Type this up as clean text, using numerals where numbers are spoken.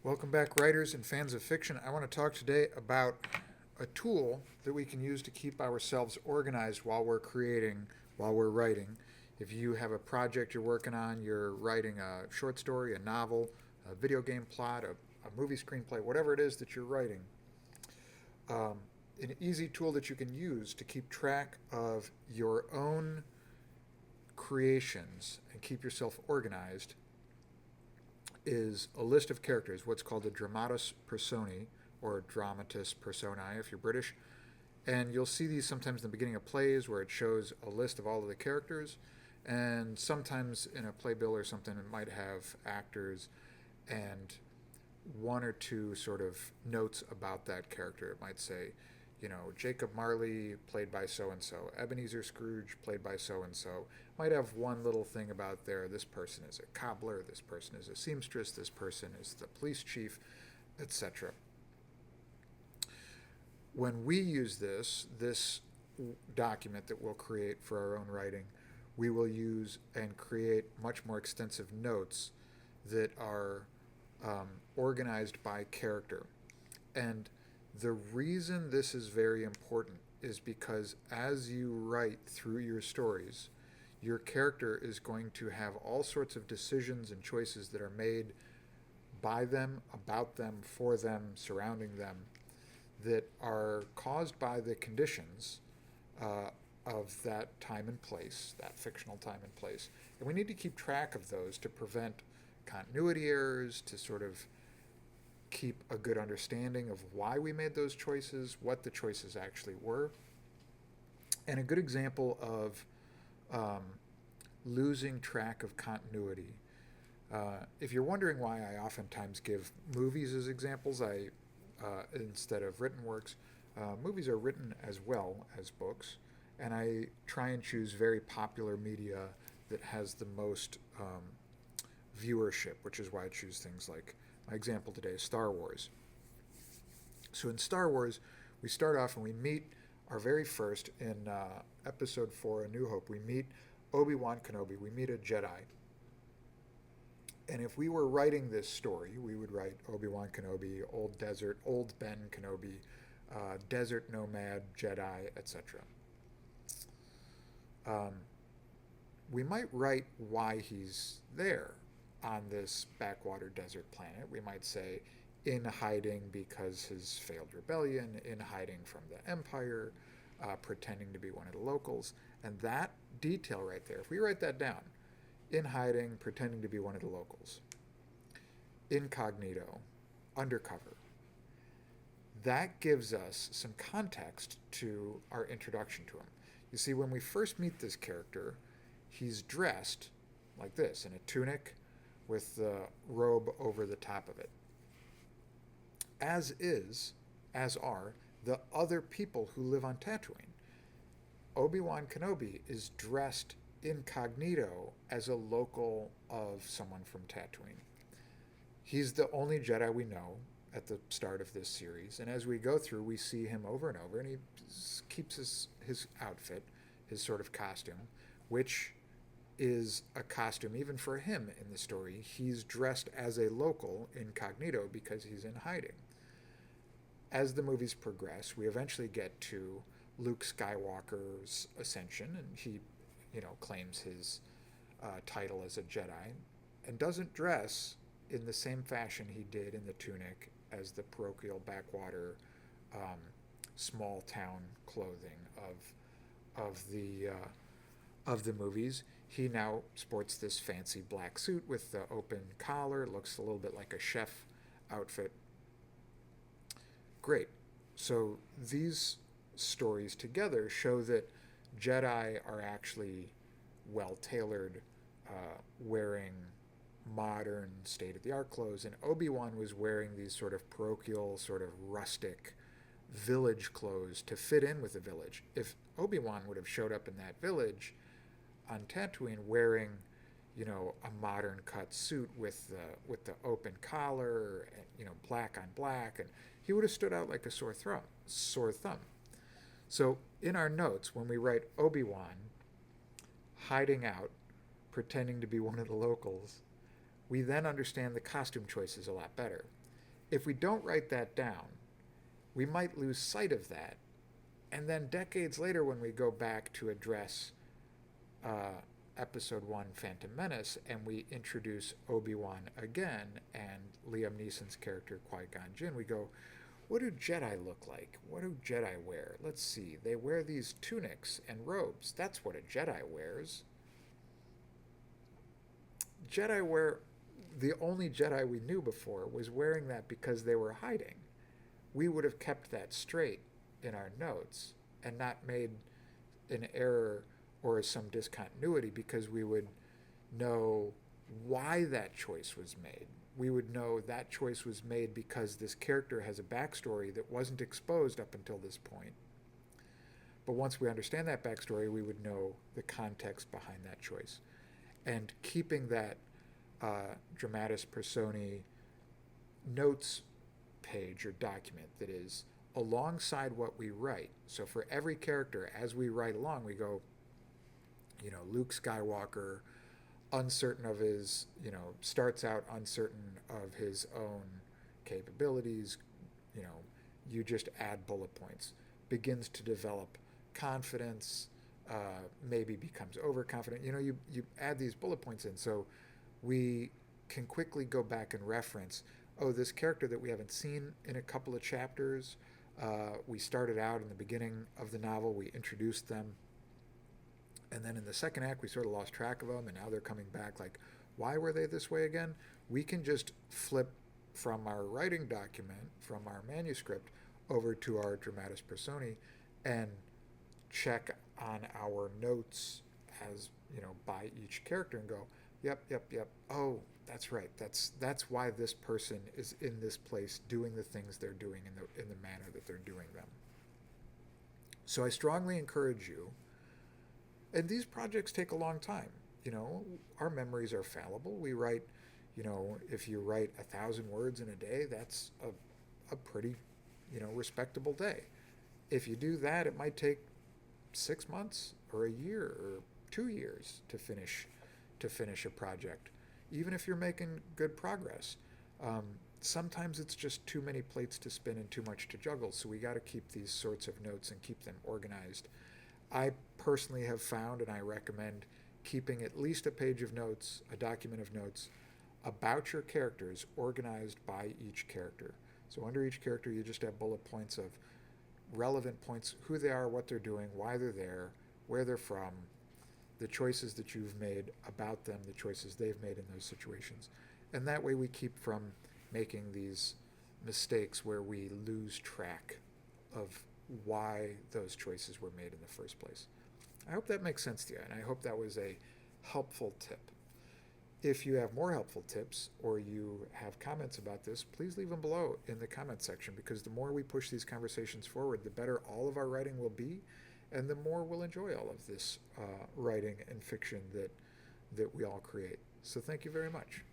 Welcome back, writers and fans of fiction. I want to talk today about a tool that we can use to keep ourselves organized while we're creating, while we're writing. If you have a project you're working on, you're writing a short story, a novel, a video game plot, a movie screenplay, whatever it is that you're writing, um, an easy tool that you can use to keep track of your own creations and keep yourself organized is a list of characters, what's called a Dramatis Personae, or Dramatis Personae if you're British. And you'll see these sometimes in the beginning of plays where it shows a list of all of the characters. And sometimes in a playbill or something, it might have actors and one or two sort of notes about that character. It might say, Jacob Marley, played by so and so, Ebenezer Scrooge, played by so and so. Might have one little thing about there. This person is a cobbler, this person is a seamstress, this person is the police chief, etc. When we use this document that we'll create for our own writing, we will use and create much more extensive notes that are organized by character. And the reason this is very important is because as you write through your stories, your character is going to have all sorts of decisions and choices that are made by them, about them, for them, surrounding them, that are caused by the conditions of that time and place, that fictional time and place. And we need to keep track of those to prevent continuity errors, to sort of keep a good understanding of why we made those choices, what the choices actually were. And a good example of losing track of continuity. If you're wondering why I oftentimes give movies as examples, instead of written works, movies are written as well as books, and I try and choose very popular media that has the most viewership, which is why I choose things like my example today is Star Wars. So in Star Wars, we start off and we meet our very first in Episode 4, A New Hope. We meet Obi Wan Kenobi. We meet a Jedi. And if we were writing this story, we would write Obi Wan Kenobi, Old Ben Kenobi, desert nomad, Jedi, etc. We might write why he's there on this backwater desert planet. We might say in hiding because his failed rebellion, in hiding from the Empire, pretending to be one of the locals. And that detail right there, if we write that down, in hiding, pretending to be one of the locals, incognito, undercover, that gives us some context to our introduction to him. You see, when we first meet this character, he's dressed like this, in a tunic with the robe over the top of it. As are the other people who live on Tatooine. Obi-Wan Kenobi is dressed incognito as a local of someone from Tatooine. He's the only Jedi we know at the start of this series, and as we go through, we see him over and over, and he keeps his outfit, his sort of costume, which is a costume even for him in the story. He's dressed as a local incognito because he's in hiding. As the movies progress, we eventually get to Luke Skywalker's ascension, and he, claims his title as a Jedi, and doesn't dress in the same fashion he did in the tunic as the parochial backwater, small town clothing of the movies. He now sports this fancy black suit with the open collar. It looks a little bit like a chef outfit. Great. So these stories together show that Jedi are actually well tailored, wearing modern state of the art clothes, and Obi-Wan was wearing these sort of parochial, sort of rustic village clothes to fit in with the village. If Obi-Wan would have showed up in that village on Tatooine wearing, a modern cut suit with the open collar, and, black on black, and he would have stood out like a sore thumb. So in our notes, when we write Obi-Wan hiding out, pretending to be one of the locals, we then understand the costume choices a lot better. If we don't write that down, we might lose sight of that. And then decades later, when we go back to address Episode 1 Phantom Menace and we introduce Obi Wan again and Liam Neeson's character Qui-Gon Jinn, we go, what do Jedi look like? What do Jedi wear? Let's see. They wear these tunics and robes. That's what a Jedi wears. The only Jedi we knew before was wearing that because they were hiding. We would have kept that straight in our notes and not made an error or some discontinuity, because we would know why that choice was made. We would know that choice was made because this character has a backstory that wasn't exposed up until this point. But once we understand that backstory, we would know the context behind that choice. And keeping that Dramatis Personae notes page or document that is alongside what we write. So for every character, as we write along, we go, Luke Skywalker, uncertain of his, starts out uncertain of his own capabilities, you just add bullet points, begins to develop confidence, maybe becomes overconfident. You add these bullet points in, so we can quickly go back and reference, this character that we haven't seen in a couple of chapters, we started out in the beginning of the novel, we introduced them, and then in the second act we sort of lost track of them, and now they're coming back. Like, why were they this way again? We can just flip from our writing document, from our manuscript, over to our Dramatis Personae and check on our notes as, by each character and go, yep. Oh, that's right. That's why this person is in this place doing the things they're doing in the manner that they're doing them. So I strongly encourage you, and these projects take a long time. Our memories are fallible. We write, if you write 1,000 words in a day, that's a pretty, respectable day. If you do that, it might take 6 months or a year or 2 years to finish a project, even if you're making good progress. Sometimes it's just too many plates to spin and too much to juggle, so we got to keep these sorts of notes and keep them organized. I personally have found, and I recommend, keeping at least a page of notes, a document of notes, about your characters organized by each character. So under each character you just have bullet points of relevant points, who they are, what they're doing, why they're there, where they're from, the choices that you've made about them, the choices they've made in those situations. And that way we keep from making these mistakes where we lose track of why those choices were made in the first place. I hope that makes sense to you, and I hope that was a helpful tip. If you have more helpful tips or you have comments about this, please leave them below in the comment section, because the more we push these conversations forward, the better all of our writing will be, and the more we'll enjoy all of this writing and fiction that we all create. So thank you very much.